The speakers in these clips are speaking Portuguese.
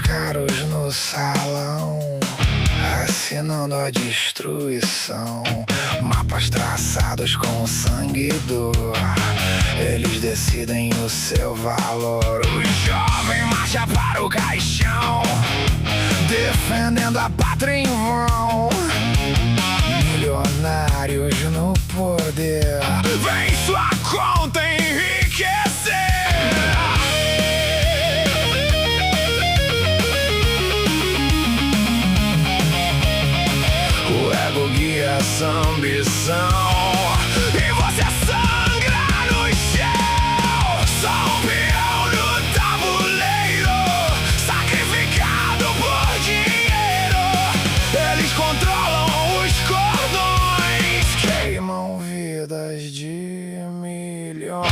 Caros no salão, assinando a destruição. Mapas traçados com sangue dor, eles decidem o seu valor. O jovem marcha para o caixão, defendendo a pátria em vão. Milionários no poder, vem sua conta enriquecer. Essa ambição, e você sangra no chão. Só um peão no tabuleiro, sacrificado por dinheiro. Eles controlam os cordões, queimam vidas de milhões.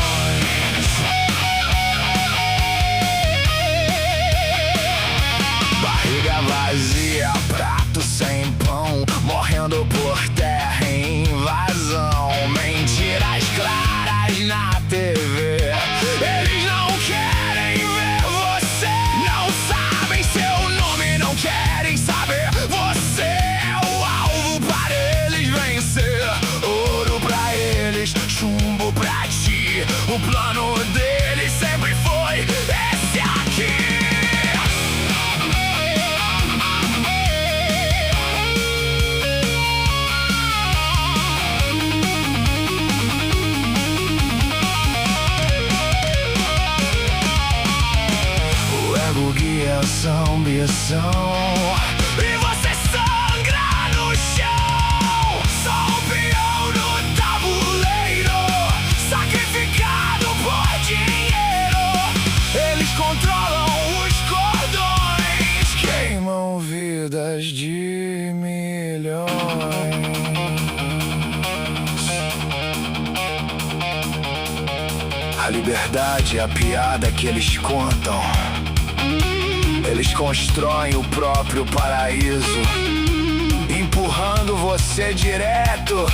Barriga vazia, prato sem pão, morrendo por terra em invasão. Mentiras claras na TV, eles não querem ver você. Não sabem seu nome, não querem saber. Você é o alvo para eles vencer. Ouro pra eles, chumbo pra ti. O plano deles sempre foi esse aqui. Essa ambição, e você sangra no chão. Só um peão no tabuleiro, sacrificado por dinheiro. Eles controlam os cordões, queimam vidas de milhões. A liberdade é a piada que eles contam. Eles constroem o próprio paraíso, empurrando você direto